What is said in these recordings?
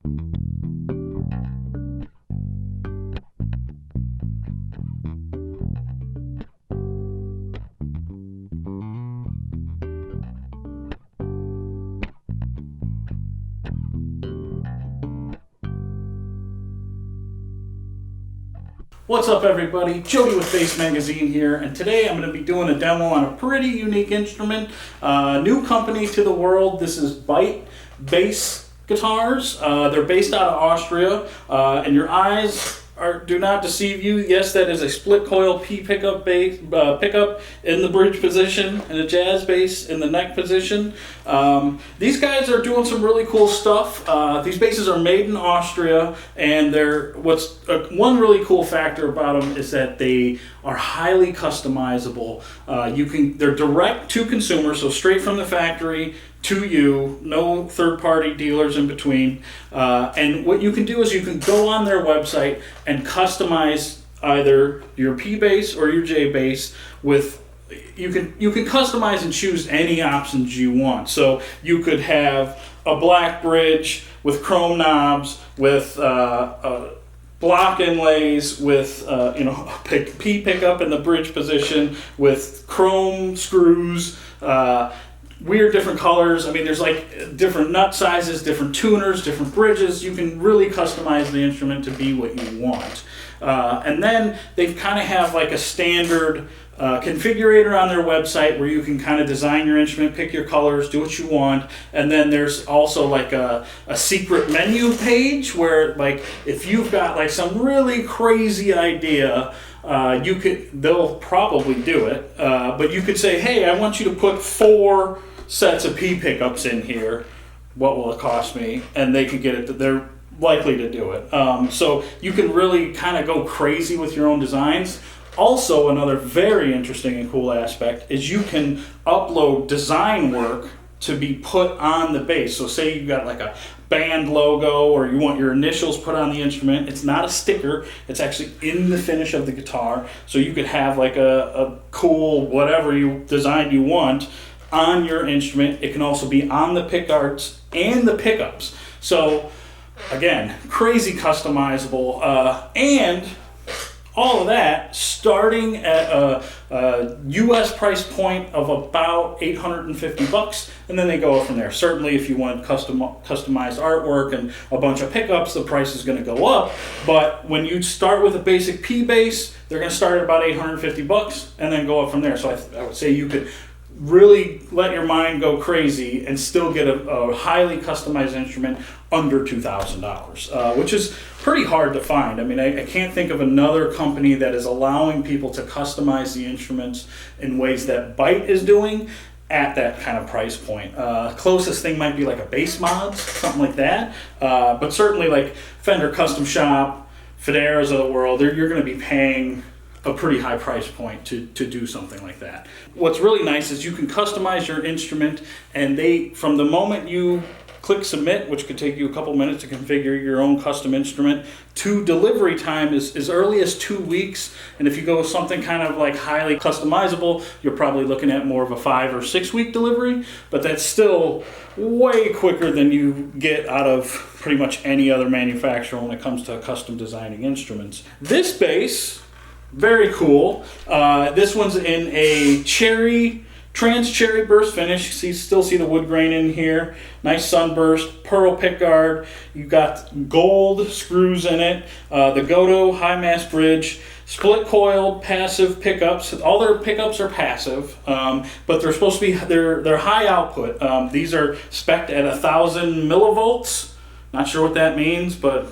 What's up everybody, Jody with Bass Magazine here, and today I'm going to be doing a demo on a pretty unique instrument, new company to the world. This is Byte Bass Guitars. They're based out of Austria, and your eyes do not deceive you. Yes, that is a split coil P pickup bass, pickup in the bridge position and a jazz bass in the neck position. These guys are doing some really cool stuff. These basses are made in Austria, and one really cool factor about them is that they are highly customizable. They're direct to consumer, so straight from the factory to you, no third-party dealers in between. And what you can do is you can go on their website and customize either your P bass or your J bass with. You can customize and choose any options you want. So you could have a black bridge with chrome knobs, with block inlays, with P pickup in the bridge position, with chrome screws. Weird different colors. I mean, there's like different nut sizes, different tuners, different bridges. You can really customize the instrument to be what you want. And then they kind of have like a standard configurator on their website where you can kind of design your instrument, pick your colors, do what you want. And then there's also like a secret menu page where, like, if you've got like some really crazy idea, they'll probably do it, but you could say, hey, I want you to put 4 sets of P pickups in here. What will it cost me? And they could get it. They're likely to do it. So you can really kind of go crazy with your own designs. Also, another very interesting and cool aspect is you can upload design work to be put on the bass. So say you've got like a band logo or you want your initials put on the instrument. It's not a sticker, it's actually in the finish of the guitar. So you could have like a cool whatever design you want on your instrument. It can also be on the pickguards and the pickups. So again, crazy customizable, and all of that starting at a US price point of about $850, and then they go up from there. Certainly if you want customized artwork and a bunch of pickups, the price is going to go up. But when you start with a basic P bass, they're going to start at about $850 and then go up from there. So I would say you could really let your mind go crazy and still get a highly customized instrument under $2,000, which is pretty hard to find. I mean, I can't think of another company that is allowing people to customize the instruments in ways that Byte is doing at that kind of price point. Closest thing might be like a Bass Mods, something like that. But certainly like Fender Custom Shop, Federas of the world, you're going to be paying a pretty high price point to do something like that. What's really nice is you can customize your instrument, and from the moment you click submit, which could take you a couple minutes to configure your own custom instrument, to delivery time is as early as 2 weeks. And if you go with something kind of like highly customizable, you're probably looking at more of a 5 or 6 week delivery, but that's still way quicker than you get out of pretty much any other manufacturer when it comes to custom designing instruments. This bass, very cool. This one's in a trans cherry burst finish. You still see the wood grain in here. Nice sunburst, pearl pickguard. You've got gold screws in it. The Goto high mass bridge, split coiled passive pickups. All their pickups are passive, but they're supposed to be they're high output. These are spec'd at 1,000 millivolts. Not sure what that means, but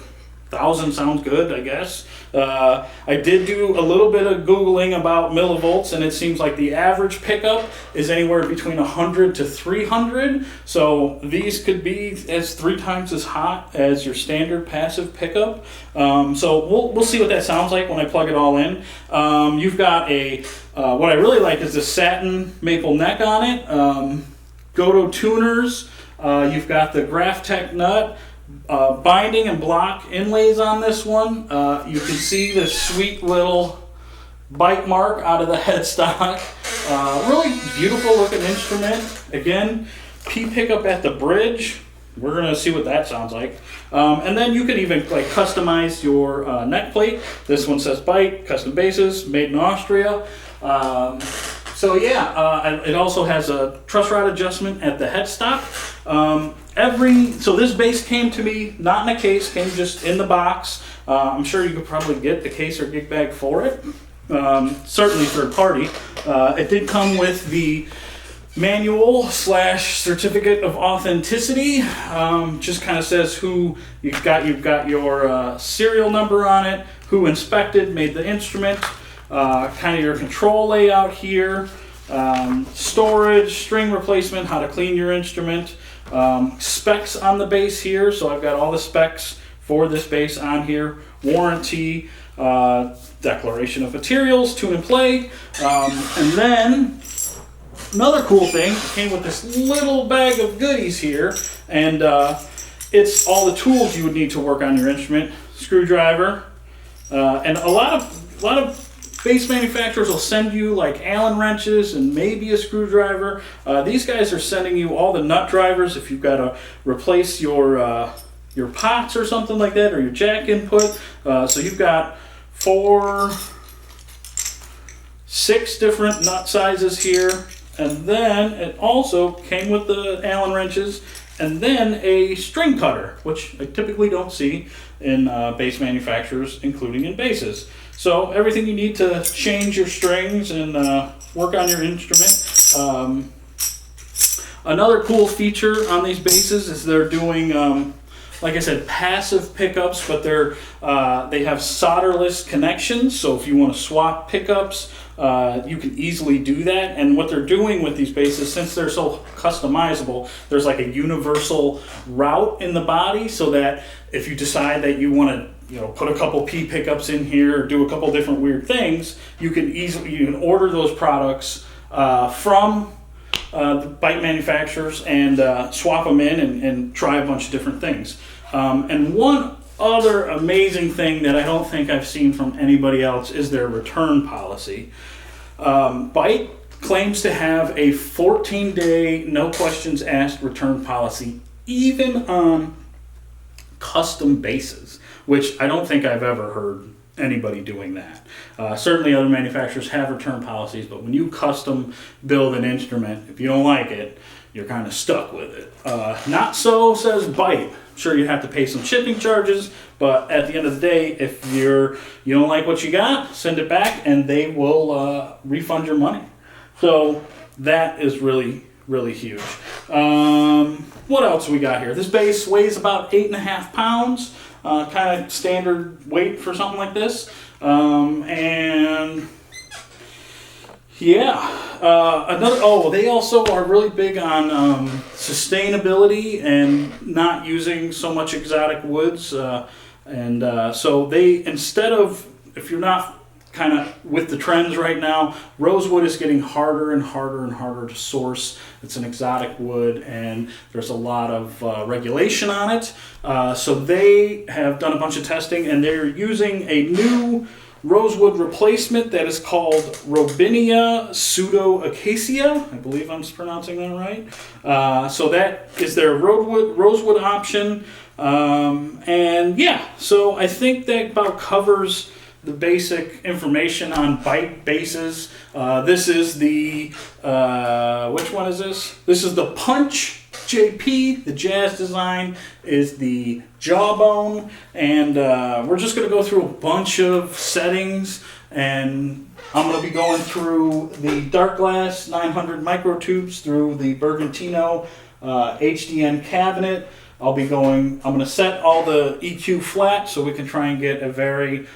1,000 sounds good, I guess. I did do a little bit of Googling about millivolts, and it seems like the average pickup is anywhere between 100 to 300. So these could be as 3 times as hot as your standard passive pickup. So we'll see what that sounds like when I plug it all in. You've got what I really like is the satin maple neck on it. Goto tuners. You've got the Graphtec nut. Binding and block inlays on this one. You can see the sweet little bite mark out of the headstock. Really beautiful looking instrument. Again, P pickup at the bridge. we're gonna see what that sounds like. And then you can even like customize your neck plate. This one says Byte, custom bases, made in Austria. So yeah, it also has a truss rod adjustment at the headstock. So this base came to me not in a case, came just in the box. I'm sure you could probably get the case or gig bag for it. Certainly third party. It did come with the manual / certificate of authenticity. Just kind of says who you've got your serial number on it, who inspected, made the instrument, kind of your control layout here, storage, string replacement, how to clean your instrument, specs on the base here. So I've got all the specs for this base on here, warranty, declaration of materials, tune and play, and then another cool thing came with this little bag of goodies here, and it's all the tools you would need to work on your instrument. Screwdriver, and a lot of base manufacturers will send you like Allen wrenches and maybe a screwdriver. These guys are sending you all the nut drivers if you've got to replace your pots or something like that, or your jack input. So you've got 6 different nut sizes here. And then it also came with the Allen wrenches and then a string cutter, which I typically don't see in base manufacturers, including in bases. So everything you need to change your strings and work on your instrument. Another cool feature on these bases is they're doing, like I said, passive pickups, but they have solderless connections. So if you want to swap pickups, you can easily do that. And what they're doing with these bases, since they're so customizable, there's like a universal route in the body, so that if you decide that you want to, put a couple P pickups in here or do a couple different weird things, you can order those products from the bike manufacturers and swap them in and try a bunch of different things. And one other amazing thing that I don't think I've seen from anybody else is their return policy. Byte claims to have a 14-day, no questions asked return policy, even on custom bases, which I don't think I've ever heard anybody doing that. Certainly other manufacturers have return policies, but when you custom build an instrument, if you don't like it, you're kind of stuck with it. Not so, says Byte. Sure, you have to pay some shipping charges, but at the end of the day, if you don't like what you got, send it back and they will refund your money. So that is really, really huge. What else we got here? This base weighs about 8.5 pounds, kind of standard weight for something like this. And yeah, they also are really big on sustainability and not using so much exotic woods. So they, instead of, if you're not kind of with the trends right now, rosewood is getting harder and harder and harder to source. It's an exotic wood and there's a lot of regulation on it. So they have done a bunch of testing and they're using a new rosewood replacement that is called Robinia pseudoacacia. I believe I'm pronouncing that right. So that is their rosewood option. And yeah, so I think that about covers the basic information on Byte bases. This is the, which one is this? This is the Punch JP. The Jazz design is the Jawbone. And we're just going to go through a bunch of settings. And I'm going to be going through the Dark Glass 900 microtubes through the Bergantino HDN cabinet. I'm going to set all the EQ flat so we can try and get a very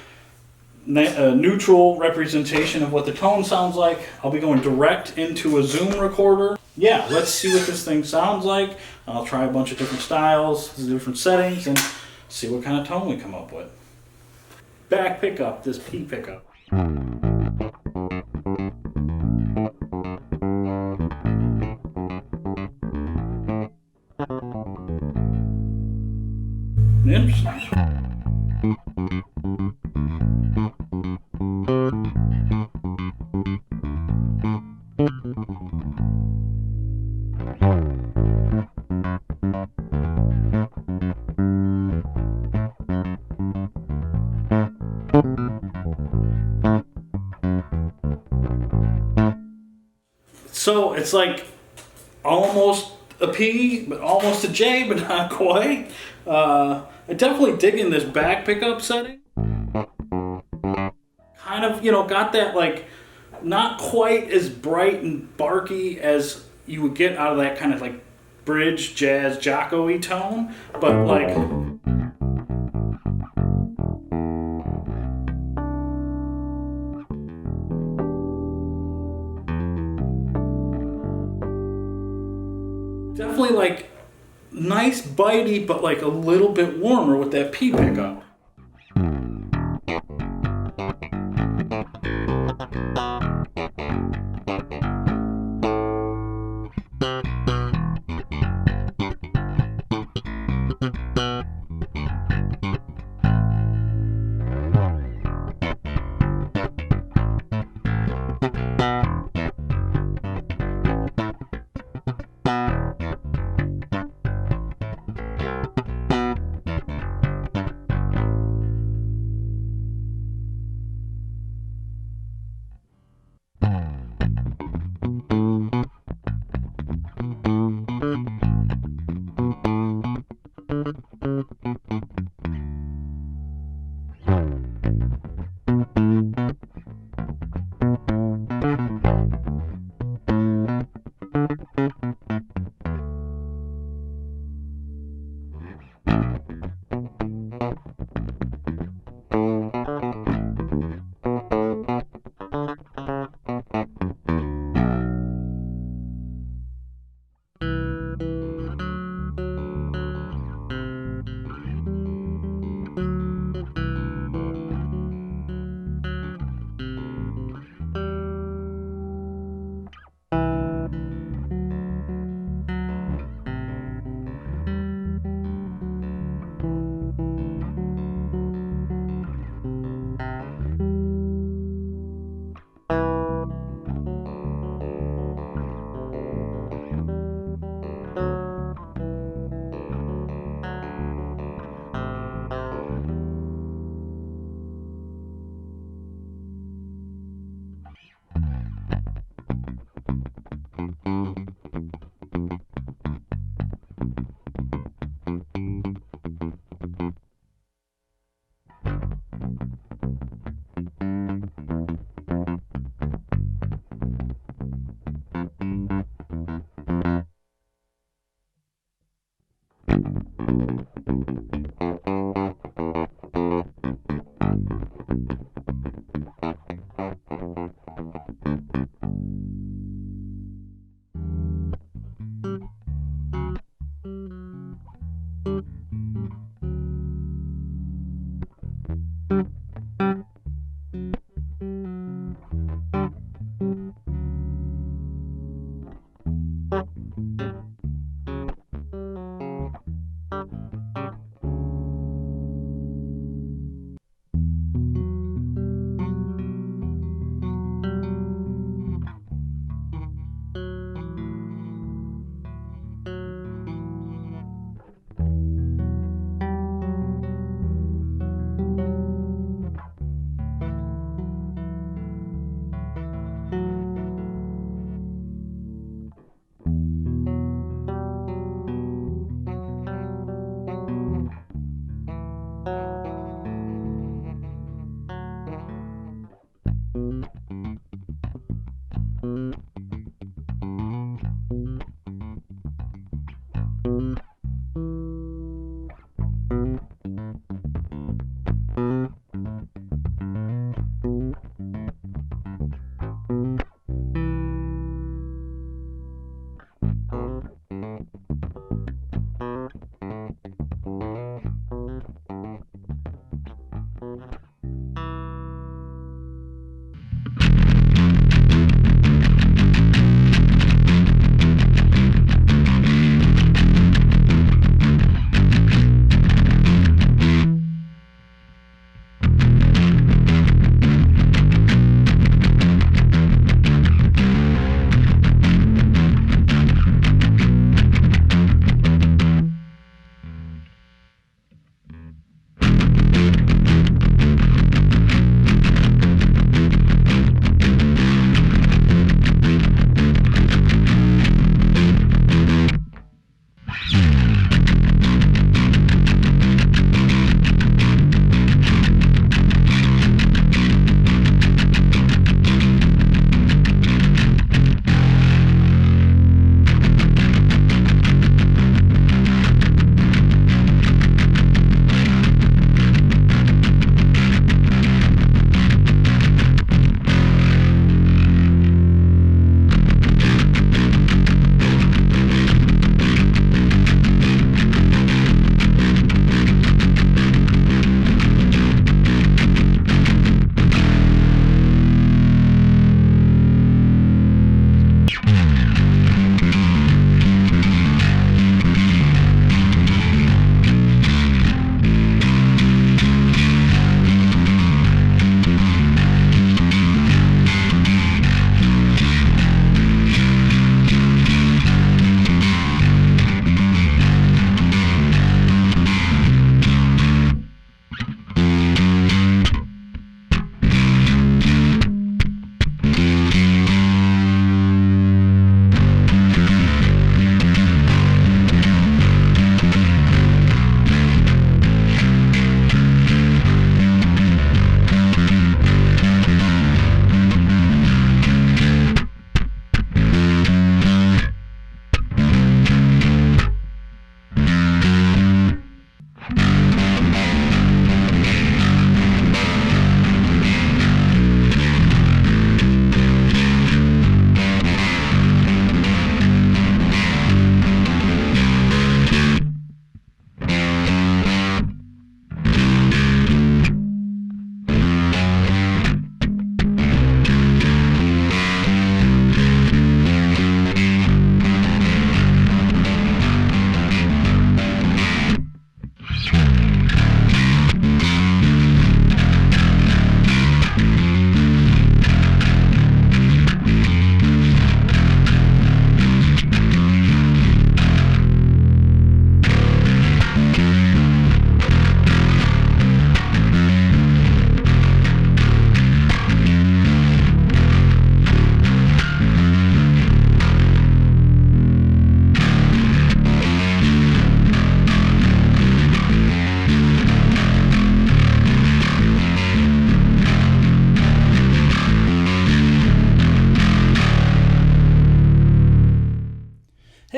neutral representation of what the tone sounds like. I'll be going direct into a Zoom recorder. Yeah, let's see what this thing sounds like. I'll try a bunch of different styles, different settings, and see what kind of tone we come up with. Back pickup, this P pickup. Interesting. So it's like almost a P, but almost a J, but not quite. I definitely dig in this back pickup setting. Kind of, got that like not quite as bright and barky as you would get out of that kind of like bridge jazz jocko-y tone, but like definitely like nice bitey, but like a little bit warmer with that P pickup.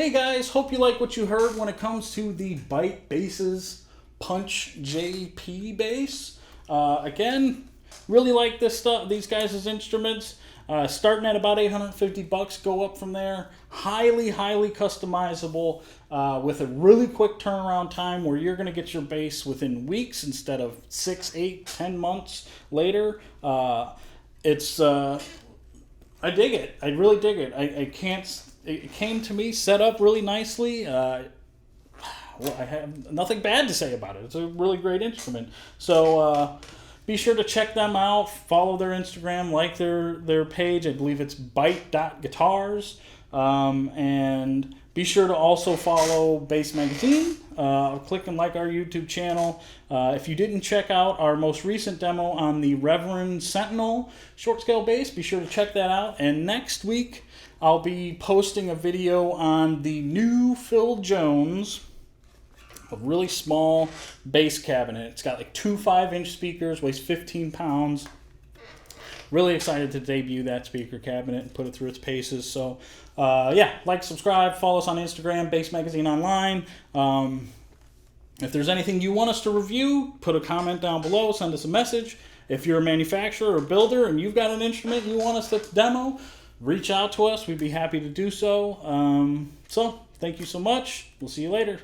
hey guys, hope you like what you heard when it comes to the Byte Bass's Punch JP bass. Again, really like this stuff, these guys' instruments. Starting at about $850, go up from there. Highly customizable with a really quick turnaround time where you're going to get your bass within weeks instead of 6, 8, 10 months later. I dig it. I really dig it. It came to me set up really nicely. Well, I have nothing bad to say about it. It's a really great instrument. So be sure to check them out. Follow their Instagram, like their page. I believe it's byte.guitars. And be sure to also follow Bass Magazine. Click and like our YouTube channel. If you didn't check out our most recent demo on the Reverend Sentinel short scale bass, be sure to check that out. And next week, I'll be posting a video on the new Phil Jones, a really small bass cabinet. It's got like two 5-inch speakers, weighs 15 pounds. Really excited to debut that speaker cabinet and put it through its paces. So, yeah, like, subscribe, follow us on Instagram, Bass Magazine Online. If there's anything you want us to review, put a comment down below, send us a message. If you're a manufacturer or builder and you've got an instrument you want us to demo, reach out to us. We'd be happy to do so. So, thank you so much. We'll see you later.